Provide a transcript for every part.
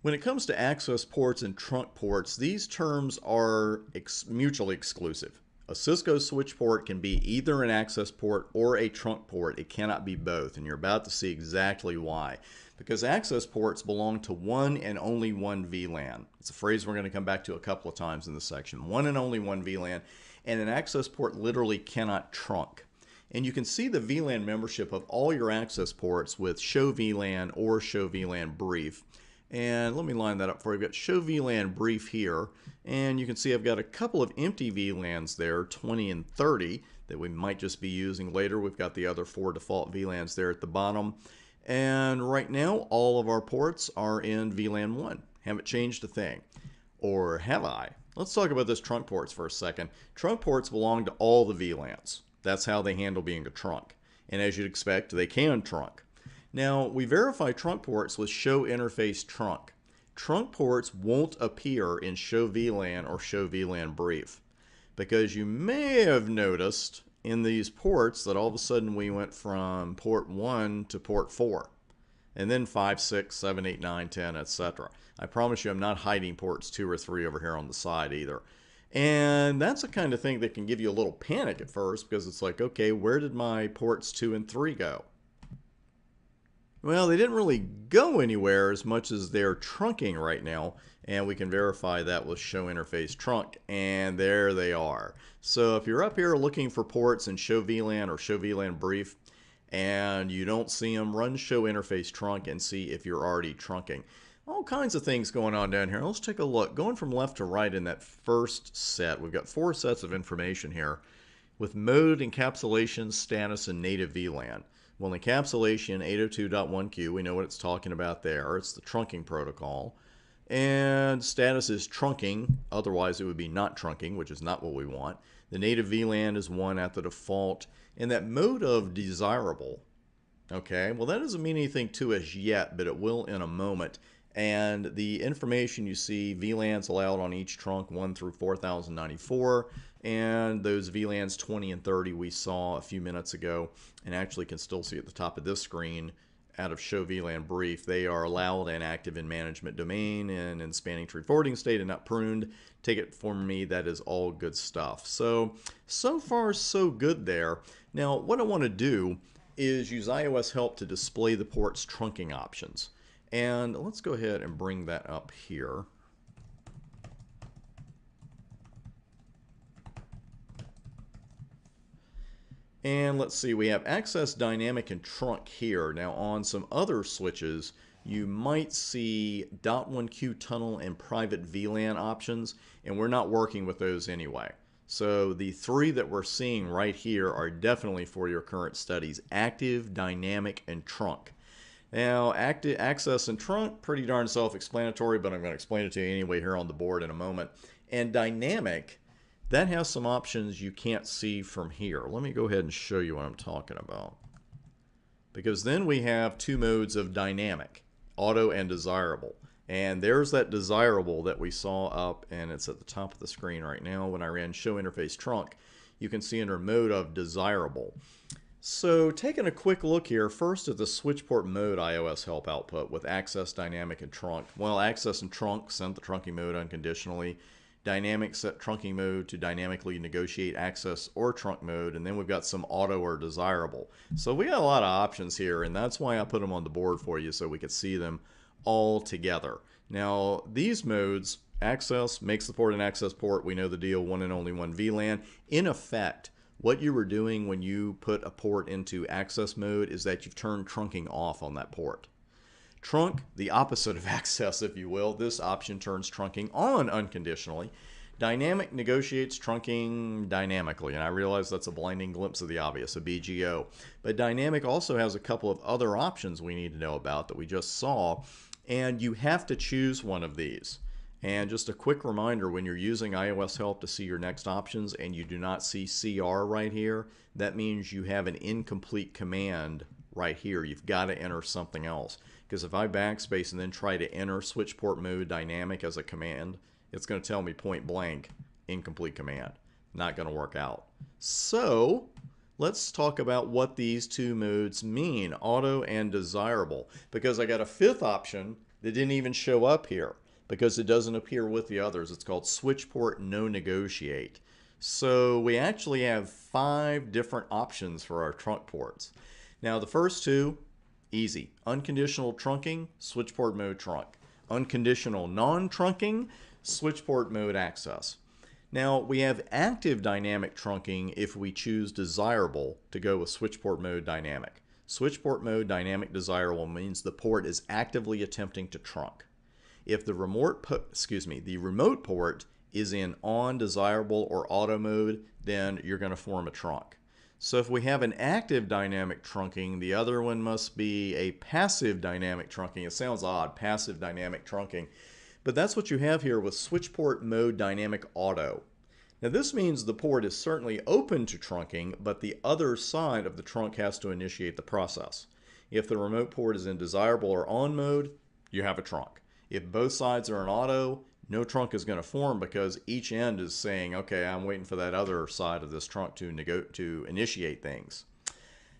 When it comes to access ports and trunk ports, these terms are mutually exclusive. A Cisco switch port can be either an access port or a trunk port. It cannot be both, and you're about to see exactly why. Because access ports belong to one and only one VLAN. It's a phrase we're going to come back to a couple of times in this section. One and only one VLAN, and an access port literally cannot trunk. And you can see the VLAN membership of all your access ports with show VLAN or show VLAN brief. And let me line that up for you. I've got show VLAN brief here, and you can see I've got a couple of empty VLANs there, 20 and 30, that we might just be using later. We've got the other 4 default VLANs there at the bottom. And right now, all of our ports are in VLAN 1. Haven't changed a thing. Or have I? Let's talk about this trunk ports for a second. Trunk ports belong to all the VLANs. That's how they handle being a trunk. And as you'd expect, they can trunk. Now, we verify trunk ports with show interface trunk. Trunk ports won't appear in show VLAN or show VLAN brief, because you may have noticed in these ports that all of a sudden we went from port 1 to port 4, and then 5, 6, 7, 8, 9, 10, etc. I promise you I'm not hiding ports 2 or 3 over here on the side either. And that's the kind of thing that can give you a little panic at first, because it's like, okay, where did my ports 2 and 3 go? Well, they didn't really go anywhere as much as they're trunking right now, and we can verify that with show interface trunk, and there they are. So if you're up here looking for ports in show VLAN or show VLAN brief and you don't see them, run show interface trunk and see if you're already trunking. All kinds of things going on down here. Let's take a look. Going from left to right in that first set, we've got 4 sets of information here with mode, encapsulation, status, and native VLAN. Well, encapsulation 802.1q, we know what it's talking about there. It's the trunking protocol. And status is trunking, otherwise it would be not trunking, which is not what we want. The native VLAN is 1 at the default. And that mode of desirable, okay, well that doesn't mean anything to us yet, but it will in a moment. And the information you see, VLANs allowed on each trunk 1 through 4094, and those VLANs 20 and 30 we saw a few minutes ago, and actually can still see at the top of this screen out of show VLAN brief. They are allowed and active in management domain and in spanning tree forwarding state and not pruned. Take it from me, that is all good stuff. So far so good there. Now what I want to do is use iOS help to display the port's trunking options. And let's go ahead and bring that up here. And let's see, we have access, dynamic, and trunk here. Now on some other switches, you might see .1q tunnel and private VLAN options, and we're not working with those anyway. So the 3 that we're seeing right here are definitely for your current studies: active, dynamic, and trunk. Now, active, access, and trunk, pretty darn self-explanatory, but I'm going to explain it to you anyway here on the board in a moment. And dynamic, that has some options you can't see from here. Let me go ahead and show you what I'm talking about. Because then we have 2 modes of dynamic, auto and desirable. And there's that desirable that we saw up, and it's at the top of the screen right now. When I ran show interface trunk, you can see under mode of desirable. So taking a quick look here, first at the switch port mode iOS help output with access, dynamic, and trunk. Well, access and trunk sent the trunking mode unconditionally. Dynamic set trunking mode to dynamically negotiate access or trunk mode, and then we've got some auto or desirable. So we got a lot of options here, and that's why I put them on the board for you so we could see them all together. Now these modes, access makes the port an access port. We know the deal, one and only one VLAN. In effect, what you were doing when you put a port into access mode is that you've turned trunking off on that port. Trunk, the opposite of access, if you will. This option turns trunking on unconditionally. Dynamic negotiates trunking dynamically, and I realize that's a blinding glimpse of the obvious, a BGO. But dynamic also has a couple of other options we need to know about that we just saw, and you have to choose one of these. And just a quick reminder, when you're using iOS help to see your next options and you do not see CR right here, that means you have an incomplete command right here. You've got to enter something else. Because if I backspace and then try to enter switch port mode dynamic as a command, it's going to tell me point blank, incomplete command. Not going to work out. So let's talk about what these two modes mean, auto and desirable, because I got a fifth option that didn't even show up here because it doesn't appear with the others. It's called switch port no negotiate. So we actually have 5 different options for our trunk ports. Now the first two, easy. Unconditional trunking, switch port mode trunk. Unconditional non-trunking, switch port mode access. Now we have active dynamic trunking if we choose desirable to go with switch port mode dynamic. Switch port mode dynamic desirable means the port is actively attempting to trunk. If the remote port is in on, desirable, or auto mode, then you're going to form a trunk. So if we have an active dynamic trunking, the other one must be a passive dynamic trunking. It sounds odd, passive dynamic trunking, but that's what you have here with switch port mode dynamic auto. Now this means the port is certainly open to trunking, but the other side of the trunk has to initiate the process. If the remote port is in desirable or on mode, you have a trunk. If both sides are in auto, no trunk is going to form because each end is saying, okay, I'm waiting for that other side of this trunk to initiate things.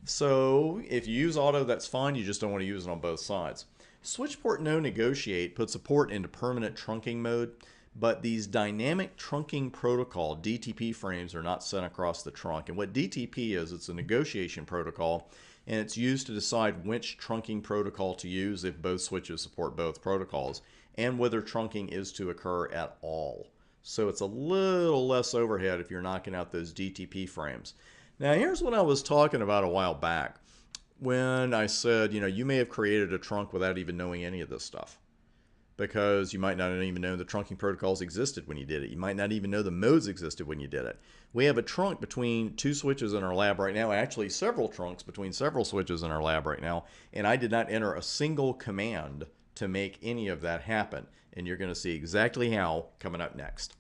So if you use auto, that's fine. You just don't want to use it on both sides. Switch port no negotiate puts a port into permanent trunking mode, but these dynamic trunking protocol, DTP frames, are not sent across the trunk. And what DTP is, it's a negotiation protocol, and it's used to decide which trunking protocol to use if both switches support both protocols, and whether trunking is to occur at all. So it's a little less overhead if you're knocking out those DTP frames. Now here's what I was talking about a while back when I said, you may have created a trunk without even knowing any of this stuff, because you might not even know the trunking protocols existed when you did it. You might not even know the modes existed when you did it. We have a trunk between 2 switches in our lab right now, actually several trunks between several switches in our lab right now, and I did not enter a single command to make any of that happen. And you're going to see exactly how coming up next.